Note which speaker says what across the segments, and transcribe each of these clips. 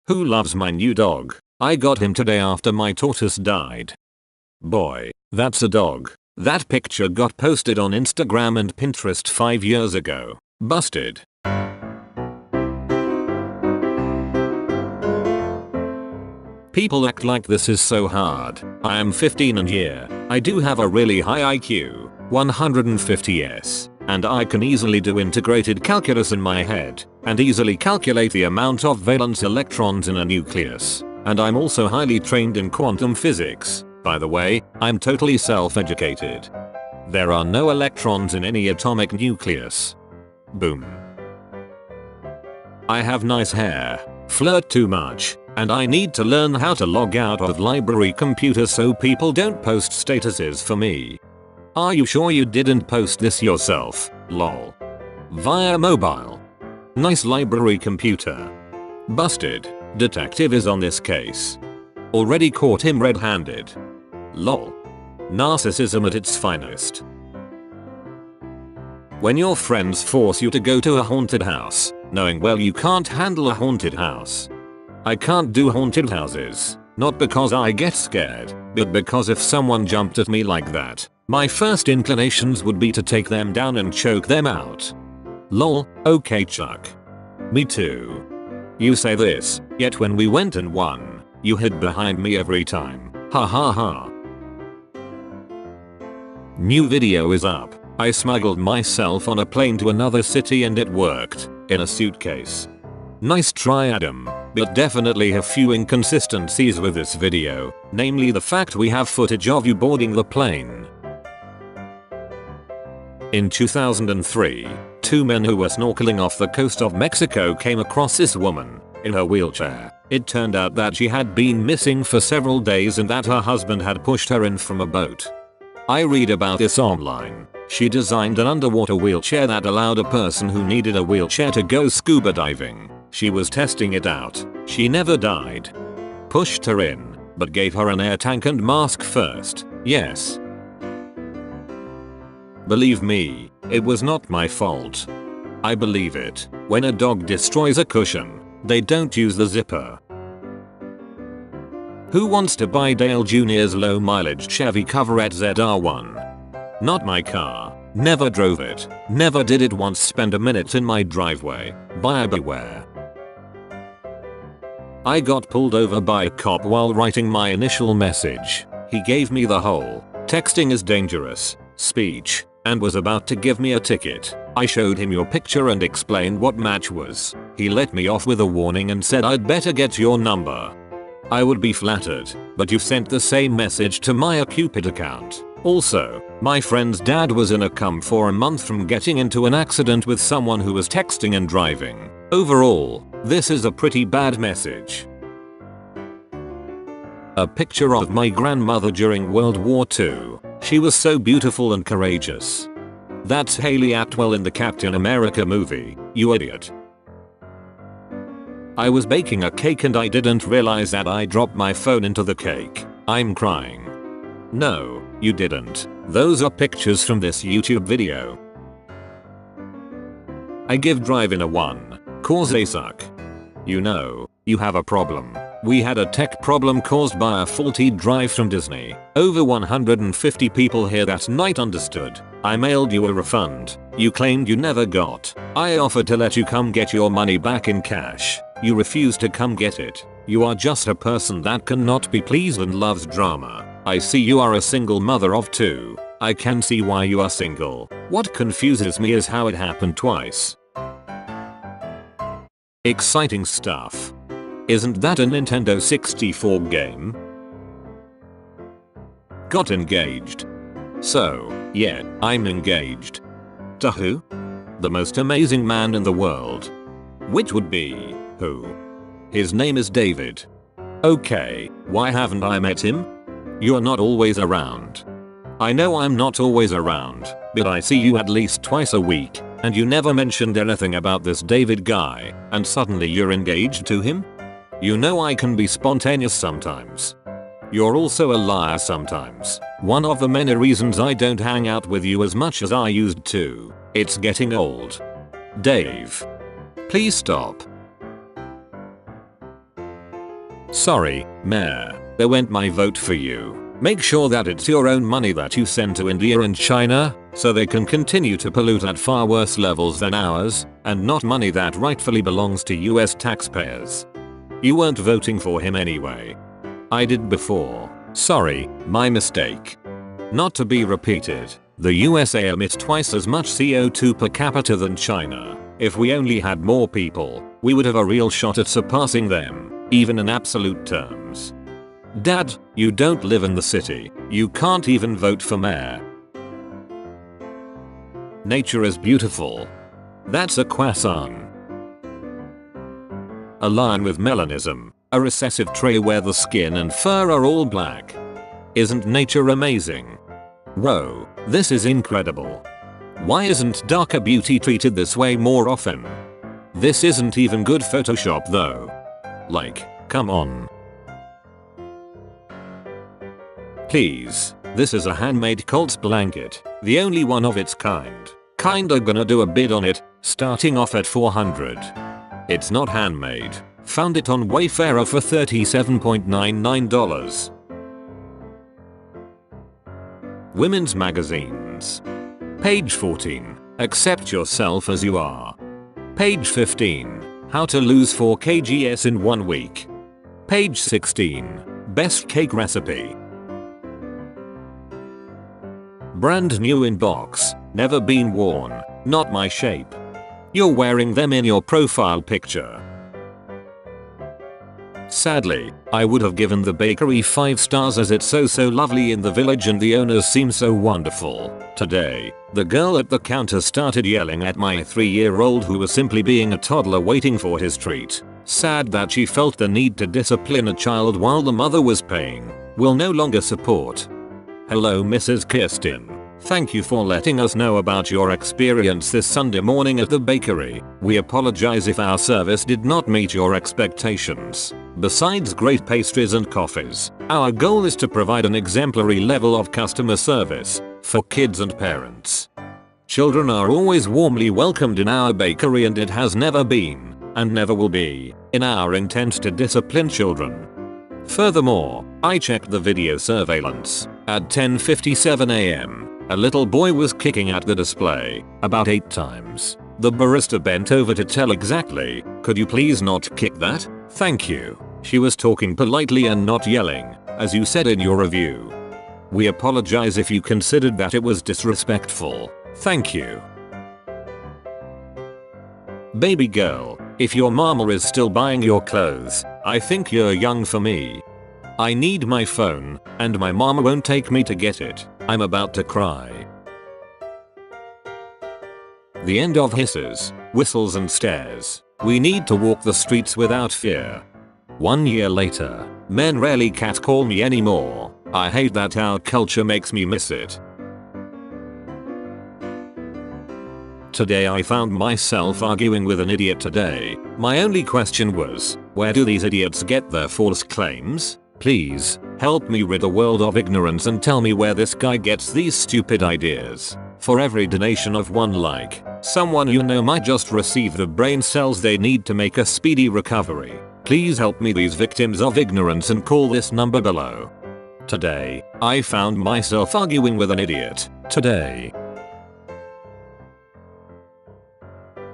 Speaker 1: Who loves my new dog? I got him today after my tortoise died. Boy, that's a dog. That picture got posted on Instagram and Pinterest 5 years ago. Busted. People act like this is so hard. I am 15 and yeah, I do have a really high IQ, 150s, and I can easily do integrated calculus in my head, and easily calculate the amount of valence electrons in a nucleus. And I'm also highly trained in quantum physics. By the way, I'm totally self-educated. There are no electrons in any atomic nucleus. Boom. I have nice hair, flirt too much, and I need to learn how to log out of library computer so people don't post statuses for me. Are you sure you didn't post this yourself? Lol. Via mobile. Nice library computer. Busted. Detective is on this case. Already caught him red-handed. Lol. Narcissism at its finest. When your friends force you to go to a haunted house, knowing well you can't handle a haunted house. I can't do haunted houses, not because I get scared, but because if someone jumped at me like that, my first inclinations would be to take them down and choke them out. Lol, okay Chuck. Me too. You say this, yet when we went and won, you hid behind me every time. Ha ha ha. New video is up. I smuggled myself on a plane to another city and it worked, in a suitcase. Nice try Adam, but definitely a few inconsistencies with this video, namely the fact we have footage of you boarding the plane. In 2003, two men who were snorkeling off the coast of Mexico came across this woman, in her wheelchair. It turned out that she had been missing for several days and that her husband had pushed her in from a boat. I read about this online. She designed an underwater wheelchair that allowed a person who needed a wheelchair to go scuba diving. She was testing it out. She never died. Pushed her in, but gave her an air tank and mask first. Yes. Believe me, it was not my fault. I believe it. When a dog destroys a cushion, they don't use the zipper. Who wants to buy Dale Jr.'s low mileage Chevy Coverette ZR1? Not my car. Never drove it. Never did it once spend a minute in my driveway. Buyer beware. I got pulled over by a cop while writing my initial message. He gave me the whole "texting is dangerous" speech and was about to give me a ticket. I showed him your picture and explained what match was. He let me off with a warning and said I'd better get your number. I would be flattered, but you sent the same message to my Cupid account. Also, my friend's dad was in a coma for a month from getting into an accident with someone who was texting and driving. Overall, this is a pretty bad message. A picture of my grandmother during World War II. She was so beautiful and courageous. That's Haley Atwell in the Captain America movie, you idiot. I was baking a cake and I didn't realize that I dropped my phone into the cake. I'm crying. No, you didn't. Those are pictures from this YouTube video. I give driving a 1, cause they suck. You know, you have a problem. We had a tech problem caused by a faulty drive from Disney. Over 150 people here that night understood. I mailed you a refund. You claimed you never got. I offered to let you come get your money back in cash. You refused to come get it. You are just a person that cannot be pleased and loves drama. I see you are a single mother of 2. I can see why you are single. What confuses me is how it happened twice. Exciting stuff. Isn't that a Nintendo 64 game? Got engaged. So, yeah, I'm engaged. To who? The most amazing man in the world. Which would be, who? His name is David. Okay, why haven't I met him? You're not always around. I know I'm not always around, but I see you at least twice a week, and you never mentioned anything about this David guy, and suddenly you're engaged to him? You know I can be spontaneous sometimes. You're also a liar sometimes. One of the many reasons I don't hang out with you as much as I used to. It's getting old. Dave. Please stop. Sorry, Mayor, there went my vote for you. Make sure that it's your own money that you send to India and China, so they can continue to pollute at far worse levels than ours, and not money that rightfully belongs to US taxpayers. You weren't voting for him anyway. I did before. Sorry, my mistake. Not to be repeated, the USA emits twice as much CO2 per capita than China. If we only had more people, we would have a real shot at surpassing them, even in absolute terms. Dad, you don't live in the city. You can't even vote for mayor. Nature is beautiful. That's a croissant. A lion with melanism, a recessive trait where the skin and fur are all black. Isn't nature amazing? Whoa, this is incredible. Why isn't darker beauty treated this way more often? This isn't even good Photoshop though. Like, come on. Please, this is a handmade Colts blanket, the only one of its kind. Kinda gonna do a bid on it, starting off at $400. It's not handmade. Found it on Wayfair for $37.99. Women's magazines. Page 14. Accept yourself as you are. Page 15. How to lose 4 kgs in 1 week. Page 16. Best cake recipe. Brand new in box, never been worn, not my shape. You're wearing them in your profile picture. Sadly, I would have given the bakery 5 stars as it's so lovely in the village and the owners seem so wonderful. Today, the girl at the counter started yelling at my 3-year-old who was simply being a toddler waiting for his treat. Sad that she felt the need to discipline a child while the mother was paying. Will no longer support. Hello Mrs. Kirsten. Thank you for letting us know about your experience this Sunday morning at the bakery. We apologize if our service did not meet your expectations. Besides great pastries and coffees, our goal is to provide an exemplary level of customer service for kids and parents. Children are always warmly welcomed in our bakery and it has never been, and never will be, in our intent to discipline children. Furthermore, I checked the video surveillance. At 10:57 AM, a little boy was kicking at the display, about 8 times. The barista bent over to tell exactly, "Could you please not kick that? Thank you." She was talking politely and not yelling, as you said in your review. We apologize if you considered that it was disrespectful. Thank you. Baby girl, if your mama is still buying your clothes, I think you're young for me. I need my phone, and my mama won't take me to get it. I'm about to cry. The end of hisses, whistles and stares. We need to walk the streets without fear. 1 year later, men rarely catcall me anymore. I hate that our culture makes me miss it. Today I found myself arguing with an idiot today. My only question was, where do these idiots get their false claims? Please, help me rid the world of ignorance and tell me where this guy gets these stupid ideas. For every donation of 1 like, someone you know might just receive the brain cells they need to make a speedy recovery. Please help me these victims of ignorance and call this number below. Today, I found myself arguing with an idiot. Today.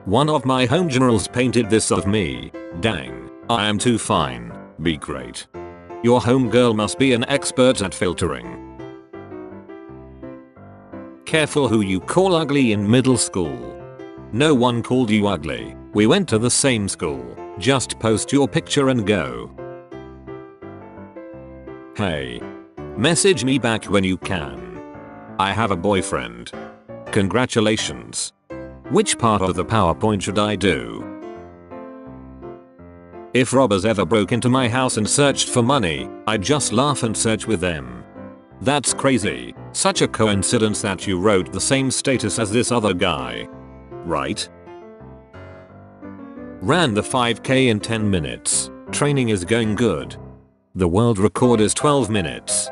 Speaker 1: One of my home generals painted this of me. Dang, I am too fine. Be great. Your homegirl must be an expert at filtering. Careful who you call ugly in middle school. No one called you ugly. We went to the same school. Just post your picture and go. Hey. Message me back when you can. I have a boyfriend. Congratulations. Which part of the PowerPoint should I do? If robbers ever broke into my house and searched for money, I'd just laugh and search with them. That's crazy. Such a coincidence that you wrote the same status as this other guy. Right? Ran the 5K in 10 minutes. Training is going good. The world record is 12 minutes.